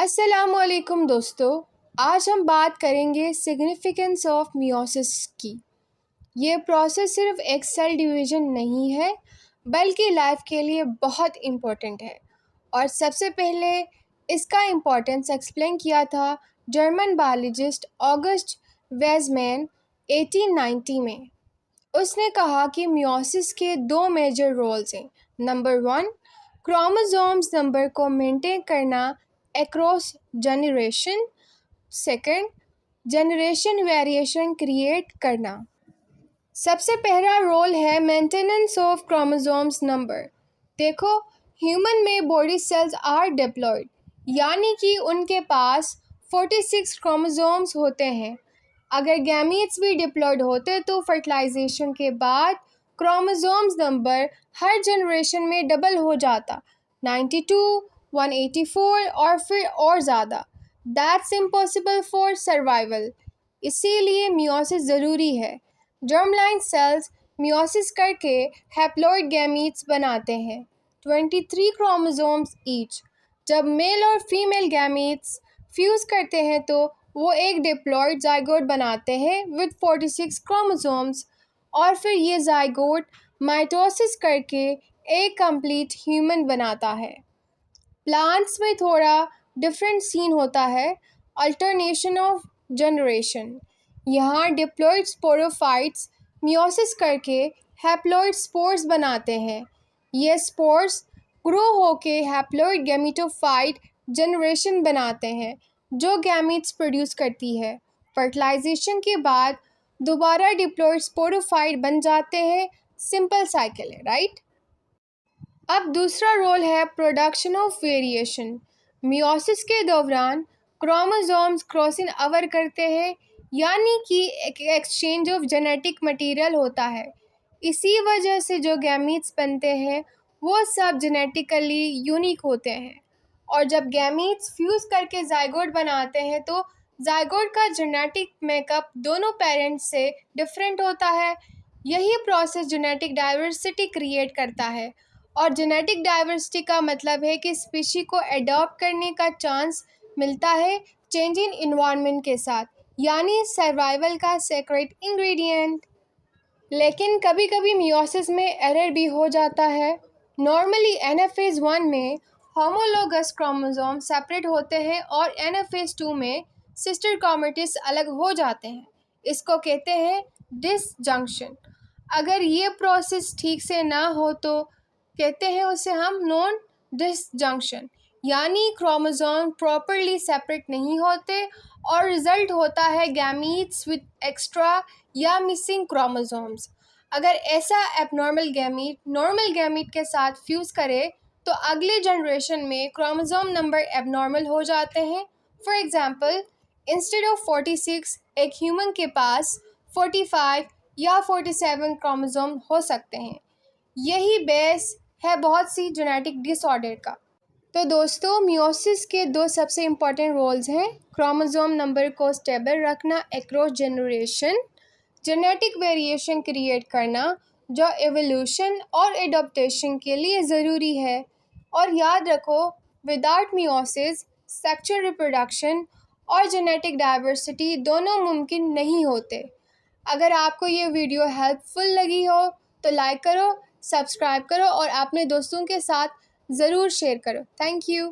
अस्सलामुअलैकुम दोस्तों, आज हम बात करेंगे सिग्निफिकेंस ऑफ मियोसिस की। ये प्रोसेस सिर्फ एक सेल डिवीज़न नहीं है बल्कि लाइफ के लिए बहुत इम्पोर्टेंट है। और सबसे पहले इसका इम्पोर्टेंस एक्सप्लेन किया था जर्मन बायोलॉजिस्ट ऑगस्ट वेज़मैन 1890 में। उसने कहा कि मियोसिस के दो मेजर रोल्स हैं। नंबर 1, क्रोमोसोम्स नंबर को मेंटेन करना across generation. Second, generation variation create करना। सबसे पहला रोल है मेंटेनेंस ऑफ क्रोमोसोम्स नंबर। देखो, ह्यूमन में बॉडी सेल्स आर डिप्लॉयड, यानी कि उनके पास 46 क्रोमोसोम्स होते हैं। अगर गैमीट्स भी डिप्लॉयड होते तो फर्टिलाइजेशन के बाद क्रोमोसोम्स नंबर हर जनरेशन में डबल हो जाता, 92, 184 और फिर और ज़्यादा। That's impossible for survival. इसीलिए मियोसिस ज़रूरी है। जर्मलाइन सेल्स मियोसिस करके हैप्लॉइड गैमीट्स बनाते हैं, 23 क्रोमोसोम्स ईच। जब मेल और फीमेल गैमीट्स फ्यूज़ करते हैं तो वो एक डिप्लॉइड जाइगोट बनाते हैं विद 46 क्रोमोसोम्स, और फिर ये जाइगोट माइटोसिस करके एक कंप्लीट ह्यूमन बनाता है। प्लांट्स में थोड़ा डिफरेंट सीन होता है, अल्टरनेशन ऑफ जनरेशन। यहाँ डिप्लॉइड स्पोरोफाइट्स मियोसिस करके हैप्लॉइड स्पोर्स बनाते हैं। ये स्पोर्स ग्रो होके हैप्लॉइड गैमीटोफाइट जनरेशन बनाते हैं जो गैमीट्स प्रोड्यूस करती है। फर्टिलाइजेशन के बाद दोबारा डिप्लॉइड स्पोरोफाइट बन जाते हैं। सिंपल साइकिल है, राइट? अब दूसरा रोल है प्रोडक्शन ऑफ वेरिएशन। मियोसिस के दौरान क्रोमोसोम्स क्रॉसिंग ओवर करते हैं, यानी कि एक एक्सचेंज ऑफ जेनेटिक मटेरियल होता है। इसी वजह से जो गैमीट्स बनते हैं वो सब जेनेटिकली यूनिक होते हैं। और जब गैमीट्स फ्यूज़ करके जाइगोट बनाते हैं तो जाइगोट का जेनेटिक मेकअप दोनों पेरेंट्स से डिफरेंट होता है। यही प्रोसेस जेनेटिक डाइवर्सिटी क्रिएट करता है। और जेनेटिक डाइवर्सिटी का मतलब है कि स्पीशी को एडॉप्ट करने का चांस मिलता है चेंजिंग इन्वायरमेंट के साथ, यानी सर्वाइवल का सीक्रेट इंग्रेडिएंट। लेकिन कभी कभी मियोसिस में एरर भी हो जाता है। नॉर्मली एनाफेज 1 में होमोलोगस क्रोमोसोम सेपरेट होते हैं और एनाफेज 2 में सिस्टर क्रोमैटिड्स अलग हो जाते हैं। इसको कहते हैं डिसजंक्शन। अगर ये प्रोसेस ठीक से ना हो तो कहते हैं उसे हम नॉन डिसजंक्शन, यानी क्रोमोसोम प्रॉपरली सेपरेट नहीं होते और रिजल्ट होता है गैमीट्स विद एक्स्ट्रा या मिसिंग क्रोमोसोम्स। अगर ऐसा एबनॉर्मल गैमीट नॉर्मल गैमीट के साथ फ्यूज़ करे तो अगले जनरेशन में क्रोमोसोम नंबर एबनॉर्मल हो जाते हैं। फॉर एग्जांपल, इंस्टेड ऑफ 46 एक ह्यूमन के पास 45 या 47 क्रोमोसोम हो सकते हैं। यही बेस है बहुत सी जेनेटिक डिसऑर्डर का। तो दोस्तों, मियोसिस के दो सबसे इम्पॉर्टेंट रोल्स हैं। क्रोमोसोम नंबर को स्टेबल रखना across generation, genetic variation create करना जो एवोल्यूशन और एडॉप्टेशन के लिए ज़रूरी है। और याद रखो, विदाउट मियोसिस सेक्सुअल रिप्रोडक्शन और जेनेटिक डाइवर्सिटी दोनों मुमकिन नहीं होते। अगर आपको ये वीडियो हेल्पफुल लगी हो तो लाइक करो, सब्सक्राइब करो और अपने दोस्तों के साथ ज़रूर शेयर करो। Thank you.